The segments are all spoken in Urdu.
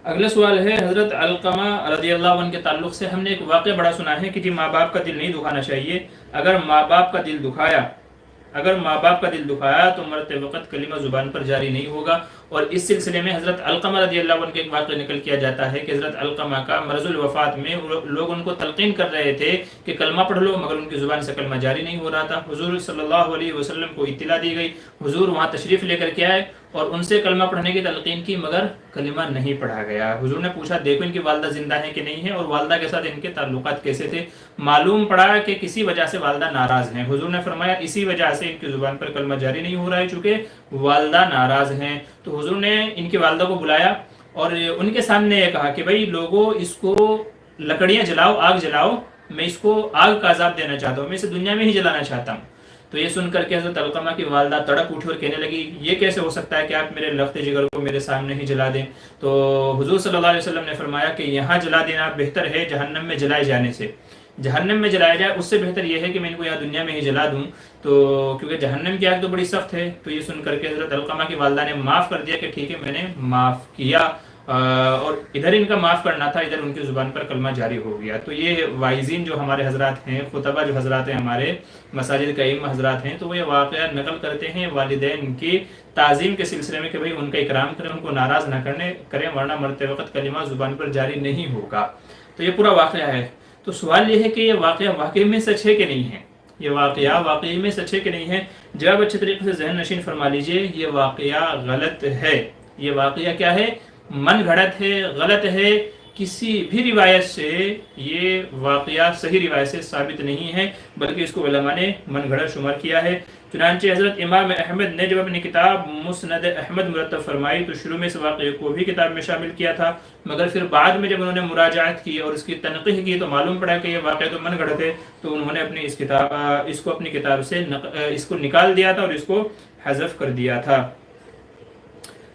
اگلا سوال ہے حضرت علقمہ رضی اللہ عنہ کے تعلق سے، ہم نے ایک واقعہ بڑا سنا ہے کہ جی ماں باپ کا دل نہیں دکھانا چاہیے، اگر ماں باپ کا دل دکھایا تو مرتے وقت کلمہ زبان پر جاری نہیں ہوگا۔ اور اس سلسلے میں حضرت علقمہ رضی اللہ عنہ کے ایک واقعہ نقل کیا جاتا ہے کہ حضرت علقمہ کا مرض الوفات میں لوگ ان کو تلقین کر رہے تھے کہ کلمہ پڑھ لو، مگر ان کی زبان سے کلمہ جاری نہیں ہو رہا تھا۔ حضور صلی اللہ علیہ وسلم کو اطلاع دی گئی، حضور وہاں تشریف لے کر کے آئے اور ان سے کلمہ پڑھنے کی تلقین کی، مگر کلمہ نہیں پڑھا گیا۔ حضور نے پوچھا دیکھو ان کی والدہ زندہ ہیں کہ نہیں ہے، اور والدہ کے ساتھ ان کے تعلقات کیسے تھے؟ معلوم پڑا کہ کسی وجہ سے والدہ ناراض ہیں۔ حضور نے فرمایا اسی وجہ سے ان کی زبان پر کلمہ جاری نہیں ہو رہا ہے، چونکہ والدہ ناراض ہیں۔ تو حضور نے ان کی والدہ کو بلایا اور ان کے سامنے یہ کہا کہ بھائی لوگوں، اس کو لکڑیاں جلاؤ، آگ جلاؤ، میں اس کو آگ کا عذاب دینا چاہتا ہوں، میں اسے دنیا میں ہی جلانا چاہتا ہوں۔ تو یہ سن کر کے حضرت علقمہ کی والدہ تڑپ اٹھی اور کہنے لگی یہ کیسے ہو سکتا ہے کہ آپ میرے لخت جگر کو میرے سامنے ہی جلا دیں؟ تو حضور صلی اللہ علیہ وسلم نے فرمایا کہ یہاں جلا دینا بہتر ہے جہنم میں جلائے جانے سے، جہنم میں جلایا جائے اس سے بہتر یہ ہے کہ میں ان کو یہاں دنیا میں ہی جلا دوں، تو کیونکہ جہنم کی آگ تو بڑی سخت ہے۔ تو یہ سن کر کے حضرت علقمہ کی والدہ نے معاف کر دیا کہ ٹھیک ہے میں نے معاف کیا، اور ادھر ان کا معاف کرنا تھا، ادھر ان کی زبان پر کلمہ جاری ہو گیا۔ تو یہ واعظین جو ہمارے حضرات ہیں، خطبہ جو حضرات ہیں، ہمارے مساجد کے ائمہ حضرات ہیں، تو وہ یہ واقعہ نقل کرتے ہیں والدین کی تعظیم کے سلسلے میں کہ بھئی ان کا اکرام کریں، ان کو ناراض نہ کریں، ورنہ مرتے وقت کلمہ زبان پر جاری نہیں ہوگا۔ تو یہ پورا واقعہ ہے۔ تو سوال یہ ہے کہ یہ واقعہ واقعی میں سچ ہے کہ نہیں ہے؟ یہ واقعہ واقعی میں سچ ہے کہ نہیں ہے؟ جواب اچھے طریقے سے ذہن نشین فرما لیجئے، یہ واقعہ غلط ہے۔ یہ واقعہ کیا ہے؟ من گھڑت ہے، غلط ہے۔ کسی بھی روایت سے یہ واقعہ صحیح روایت سے ثابت نہیں ہے، بلکہ اس کو علماء نے من گھڑت شمار کیا ہے۔ چنانچہ حضرت امام احمد نے جب اپنی کتاب مسند احمد مرتب فرمائی تو شروع میں اس واقعے کو بھی کتاب میں شامل کیا تھا، مگر پھر بعد میں جب انہوں نے مراجعات کی اور اس کی تنقیح کی تو معلوم پڑا کہ یہ واقعہ تو من گھڑت ہے، تو انہوں نے اس کو اپنی کتاب سے اس کو نکال دیا تھا اور اس کو حذف کر دیا تھا۔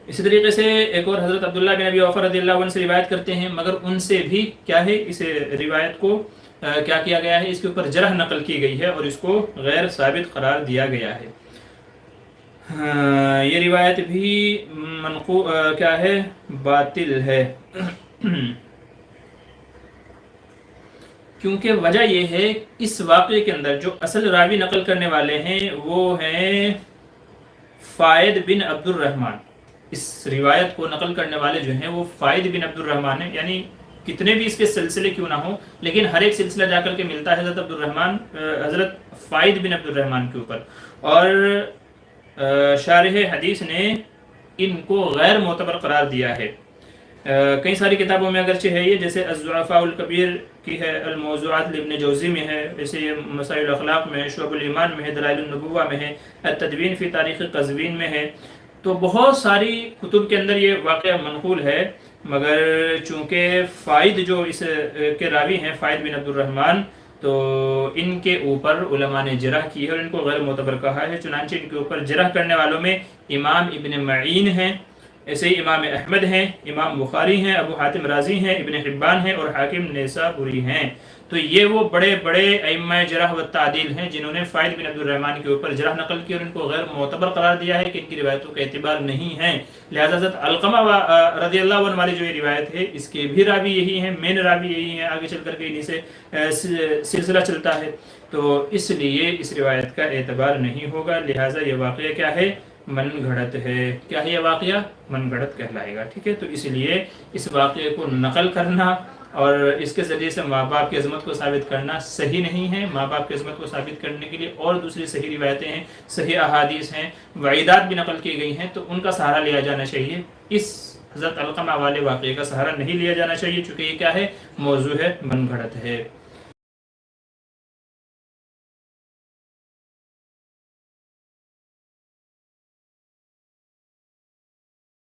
اسی طریقے سے ایک اور حضرت عبداللہ بن ابی اوفا رضی اللہ عنہ سے روایت کرتے ہیں، مگر ان سے بھی کیا ہے، اس روایت کو کیا کیا گیا ہے، اس کے اوپر جرح نقل کی گئی ہے اور اس کو غیر ثابت قرار دیا گیا ہے۔ یہ روایت بھی کیا ہے، باطل ہے، کیونکہ وجہ یہ ہے اس واقعے کے اندر جو اصل راوی نقل کرنے والے ہیں وہ ہیں فائد بن عبد الرحمن۔ اس روایت کو نقل کرنے والے جو ہیں وہ فائد بن عبد الرحمن ہیں، یعنی کتنے بھی اس کے سلسلے کیوں نہ ہوں لیکن ہر ایک سلسلہ جا کر کے ملتا ہے حضرت فائد بن عبد الرحمن کے اوپر، اور شارح حدیث نے ان کو غیر معتبر قرار دیا ہے۔ کئی ساری کتابوں میں اگرچہ ہے یہ، جیسے الضعفاء الکبیر کی ہے، الموضوعات لابن جوزی میں ہے، ویسے یہ مسائل الاخلاق میں ہے، شعب الایمان میں ہے، دلائل النبوہ میں ہے، التدوین فی تاریخ قزوین میں ہے، تو بہت ساری کتب کے اندر یہ واقعہ منقول ہے، مگر چونکہ فائد جو اس کے راوی ہیں فائد بن عبد الرحمن، تو ان کے اوپر علماء نے جرح کی ہے اور ان کو غیر معتبر کہا ہے۔ چنانچہ ان کے اوپر جرح کرنے والوں میں امام ابن معین ہیں، ایسے ہی امام احمد ہیں، امام بخاری ہیں، ابو حاتم رازی ہیں، ابن حبان ہیں اور حاکم نیسابوری ہیں۔ تو یہ وہ بڑے بڑے ائمہ جرح و تعدیل ہیں جنہوں نے فائد بن عبد الرحمن کے اوپر جرح نقل کی اور ان کو غیر معتبر قرار دیا ہے کہ ان کی روایتوں کا اعتبار نہیں ہے۔ لہذا حضرت علقمہ رضی اللہ عنہ والی جو یہ روایت ہے اس کے بھی راوی یہی ہیں، مین راوی یہی ہیں، آگے چل کر کے انہی سے سلسلہ چلتا ہے، تو اس لیے اس روایت کا اعتبار نہیں ہوگا۔ لہذا یہ واقعہ کیا ہے، من گھڑت ہے۔ کیا ہے یہ واقعہ؟ من گھڑت کہلائے گا، ٹھیک ہے۔ تو اس لیے اس واقعے کو نقل کرنا اور اس کے ذریعے سے ماں باپ کی عظمت کو ثابت کرنا صحیح نہیں ہے۔ ماں باپ کی عظمت کو ثابت کرنے کے لیے اور دوسری صحیح روایتیں ہیں، صحیح احادیث ہیں، وعیدات بھی نقل کی گئی ہیں، تو ان کا سہارا لیا جانا چاہیے۔ اس حضرت علقمہ والے واقعے کا سہارا نہیں لیا جانا چاہیے، چونکہ یہ کیا ہے، موضوع ہے، من گھڑت ہے۔